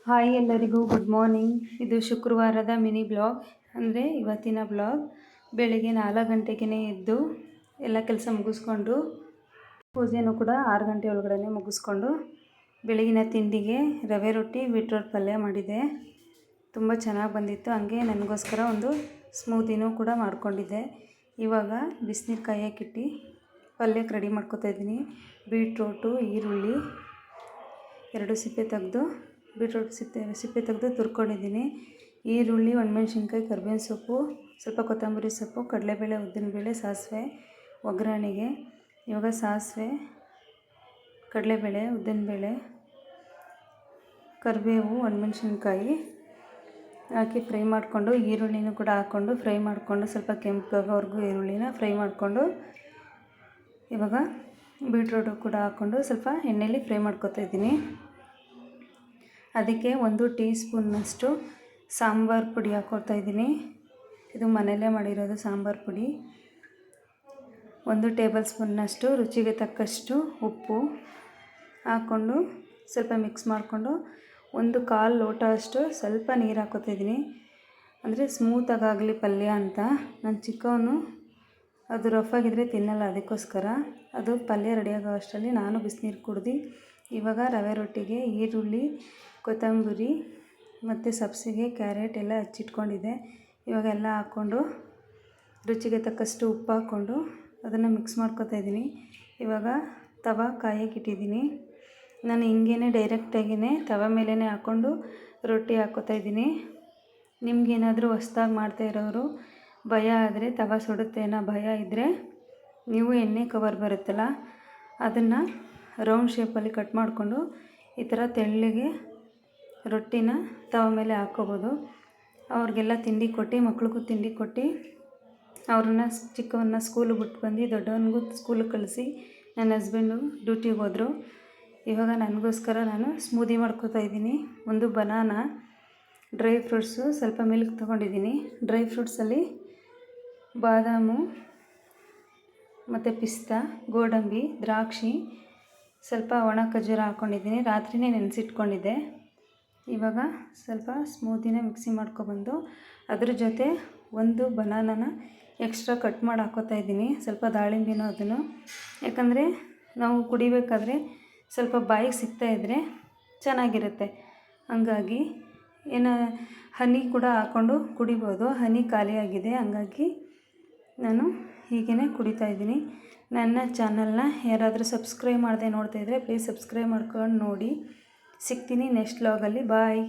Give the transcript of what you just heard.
Hi ಎಲ್ಲರಿಗೂ good morning. ಇದು ಶುಕ್ರವಾರದ ಮಿನಿ ಬ್ಲಾಗ್, ಅಂದರೆ ಇವತ್ತಿನ ಬ್ಲಾಗ್. ಬೆಳಿಗ್ಗೆ 4 ಗಂಟೆಗೆ ಎದ್ದು ಎಲ್ಲ ಕೆಲಸ ಮುಗಿಸ್ಕೊಂಡು ಪೂಜೆನೂ ಕೂಡ 6 ಗಂಟೆ ಒಳಗಡೆ ಮುಗಿಸ್ಕೊಂಡು ಬೆಳಗಿನ ತಿಂಡಿಗೆ ರವೆ ರೊಟ್ಟಿ ಬೀಟ್ರೋಟ್ ಪಲ್ಯ ಮಾಡಿದೆ. ತುಂಬ ಚೆನ್ನಾಗಿ ಬಂದಿತ್ತು. ಹಂಗೆ ನನಗೋಸ್ಕರ ಒಂದು ಸ್ಮೂದಿನೂ ಕೂಡ ಮಾಡ್ಕೊಂಡಿದ್ದೆ. ಇವಾಗ ಬಿಸಿನೀರು ಕಾಯಕ್ಕಿಟ್ಟು ಪಲ್ಯಕ್ಕೆ ರೆಡಿ ಮಾಡ್ಕೊತಾ ಇದ್ದೀನಿ. ಬೀಟ್ರೋಟು, ಈರುಳ್ಳಿ 2 ಸಿಪ್ಪೆ ತೆಗೆದು ಬೀಟ್ರೋಟ್ ಸಿಪ್ಪೆ ತೆಗೆದು ತುರ್ಕೊಂಡಿದ್ದೀನಿ. ಈರುಳ್ಳಿ, ಒಣಮೆಣ್ಸಿನ್ಕಾಯಿ, ಕರಿಬೇವಿನ ಸೊಪ್ಪು, ಸ್ವಲ್ಪ ಕೊತ್ತಂಬರಿ ಸೊಪ್ಪು, ಕಡಲೆಬೇಳೆ, ಉದ್ದಿನಬೇಳೆ, ಸಾಸಿವೆ ಒಗ್ಗರಣೆಗೆ. ಇವಾಗ ಸಾಸಿವೆ, ಕಡಲೆಬೇಳೆ, ಉದ್ದಿನಬೇಳೆ, ಕರಿಬೇವು, ಒಣಮೆಣ್ಸಿನ್ಕಾಯಿ ಹಾಕಿ ಫ್ರೈ ಮಾಡಿಕೊಂಡು ಈರುಳ್ಳಿನೂ ಕೂಡ ಹಾಕ್ಕೊಂಡು ಫ್ರೈ ಮಾಡಿಕೊಂಡು ಸ್ವಲ್ಪ ಕೆಂಪಾಗೋವರೆಗೂ ಈರುಳ್ಳಿನ ಫ್ರೈ ಮಾಡಿಕೊಂಡು ಇವಾಗ ಬೀಟ್ರೋಟು ಕೂಡ ಹಾಕ್ಕೊಂಡು ಸ್ವಲ್ಪ ಎಣ್ಣೆಯಲ್ಲಿ ಫ್ರೈ ಮಾಡ್ಕೊತಾ ಇದ್ದೀನಿ. ಅದಕ್ಕೆ 1 ಟೀ ಸ್ಪೂನ್ನಷ್ಟು ಸಾಂಬಾರು ಪುಡಿ ಹಾಕ್ಕೊಳ್ತಾ ಇದ್ದೀನಿ. ಇದು ಮನೆಯಲ್ಲೇ ಮಾಡಿರೋದು ಸಾಂಬಾರು ಪುಡಿ. 1 ಟೇಬಲ್ ಸ್ಪೂನ್ನಷ್ಟು ರುಚಿಗೆ ತಕ್ಕಷ್ಟು ಉಪ್ಪು ಹಾಕ್ಕೊಂಡು ಸ್ವಲ್ಪ ಮಿಕ್ಸ್ ಮಾಡಿಕೊಂಡು 1/4 ಲೋಟ ಅಷ್ಟು ಸ್ವಲ್ಪ ನೀರು ಹಾಕ್ಕೊತಾ ಇದ್ದೀನಿ. ಅಂದರೆ ಸ್ಮೂತಾಗಲಿ ಪಲ್ಯ ಅಂತ. ನನ್ನ ಚಿಕ್ಕವನು ಅದು ರಫಾಗಿದ್ದರೆ ತಿನ್ನಲ್ಲ, ಅದಕ್ಕೋಸ್ಕರ ಅದು ಪಲ್ಯ ರೆಡಿಯಾಗೋ ಅಷ್ಟರಲ್ಲಿ ನಾನು ಬಿಸಿನೀರು ಕುಡ್ದು ಇವಾಗ ರವೆ ರೊಟ್ಟಿಗೆ ಈರುಳ್ಳಿ, ಕೊತ್ತಂಬರಿ ಮತ್ತು ಸಬ್ಸಿಗೆ, ಕ್ಯಾರೆಟ್ ಎಲ್ಲ ಹಚ್ಚಿಟ್ಕೊಂಡಿದ್ದೆ. ಇವಾಗ ಎಲ್ಲ ಹಾಕ್ಕೊಂಡು ರುಚಿಗೆ ತಕ್ಕಷ್ಟು ಉಪ್ಪು ಹಾಕ್ಕೊಂಡು ಅದನ್ನು ಮಿಕ್ಸ್ ಮಾಡ್ಕೊತಾ ಇದ್ದೀನಿ. ಇವಾಗ ತವ ಕಾಯಕ್ಕಿಟ್ಟಿದ್ದೀನಿ. ನಾನು ಹಿಂಗೇ ಡೈರೆಕ್ಟಾಗಿಯೇ ತವ ಮೇಲೇ ಹಾಕ್ಕೊಂಡು ರೊಟ್ಟಿ ಹಾಕ್ಕೊತಾ ಇದ್ದೀನಿ. ನಿಮಗೇನಾದರೂ ಹೊಸ್ದಾಗಿ ಮಾಡ್ತಾ ಇರೋರು ಭಯ ಆದರೆ, ತವ ಸುಡುತ್ತೆ ಅನ್ನೋ ಭಯ ಇದ್ದರೆ ನೀವು ಎಣ್ಣೆ ಕವರ್ ಬರುತ್ತಲ್ಲ ಅದನ್ನು ರೌಂಡ್ ಶೇಪಲ್ಲಿ ಕಟ್ ಮಾಡಿಕೊಂಡು ಈ ಥರ ತೆಳ್ಳಗೆ ರೊಟ್ಟಿನ ತವ ಮೇಲೆ ಹಾಕ್ಕೋಬೋದು. ಅವ್ರಿಗೆಲ್ಲ ತಿಂಡಿ ಕೊಟ್ಟು, ಮಕ್ಳಿಗೂ ತಿಂಡಿ ಕೊಟ್ಟು ಅವ್ರನ್ನ ಚಿಕ್ಕವನ್ನ ಸ್ಕೂಲಿಗೆ ಬಿಟ್ಟು ಬಂದು ದೊಡ್ಡವನಿಗೂ ಸ್ಕೂಲಿಗೆ ಕಳಿಸಿ ನನ್ನ ಹಸ್ಬೆಂಡು ಡ್ಯೂಟಿಗೆ ಹೋದರು. ಇವಾಗ ನನಗೋಸ್ಕರ ನಾನು ಸ್ಮೂದಿ ಮಾಡ್ಕೋತಾ ಇದ್ದೀನಿ. 1 ಬನಾನಾ, ಡ್ರೈ ಫ್ರೂಟ್ಸು, ಸ್ವಲ್ಪ ಮಿಲ್ಕ್ ತೊಗೊಂಡಿದ್ದೀನಿ. ಡ್ರೈ ಫ್ರೂಟ್ಸಲ್ಲಿ ಬಾದಾಮು ಮತ್ತು ಪಿಸ್ತಾ, ಗೋಡಂಬಿ, ದ್ರಾಕ್ಷಿ, ಸ್ವಲ್ಪ ಒಣ ಖರ್ಜೂರ ಹಾಕ್ಕೊಂಡಿದ್ದೀನಿ. ರಾತ್ರಿಯೇ ನೆನೆಸಿಟ್ಕೊಂಡಿದ್ದೆ. ಇವಾಗ ಸ್ವಲ್ಪ ಸ್ಮೂದಿನ ಮಿಕ್ಸಿ ಮಾಡ್ಕೊಬಂದು ಅದ್ರ ಜೊತೆ 1 ಬನಾನನ ಎಕ್ಸ್ಟ್ರಾ ಕಟ್ ಮಾಡಿ ಹಾಕ್ಕೋತಾ ಇದ್ದೀನಿ. ಸ್ವಲ್ಪ ದಾಳಿಂಬೆನೂ ಅದನ್ನು, ಯಾಕಂದರೆ ನಾವು ಕುಡಿಬೇಕಾದ್ರೆ ಸ್ವಲ್ಪ ಬಾಯಿಗೆ ಸಿಗ್ತಾಯಿದ್ರೆ ಚೆನ್ನಾಗಿರುತ್ತೆ. ಹಂಗಾಗಿ ಹನಿ ಕೂಡ ಹಾಕ್ಕೊಂಡು ಕುಡಿಬೋದು. ಹನಿ ಖಾಲಿಯಾಗಿದೆ, ಹಂಗಾಗಿ ನಾನು ಹೀಗೇ ಕುಡಿತಾ ಇದ್ದೀನಿ. ನನ್ನ ಚಾನಲ್ನ ಯಾರಾದರೂ ಸಬ್ಸ್ಕ್ರೈಬ್ ಮಾಡದೆ ನೋಡ್ತಾಯಿದ್ರೆ ಪ್ಲೀಸ್ ಸಬ್ಸ್ಕ್ರೈಬ್ ಮಾಡ್ಕೊಂಡು ನೋಡಿ. ಸಿಗ್ತೀನಿ ನೆಕ್ಸ್ಟ್ ವ್ಲಾಗಲ್ಲಿ. ಬಾಯ್.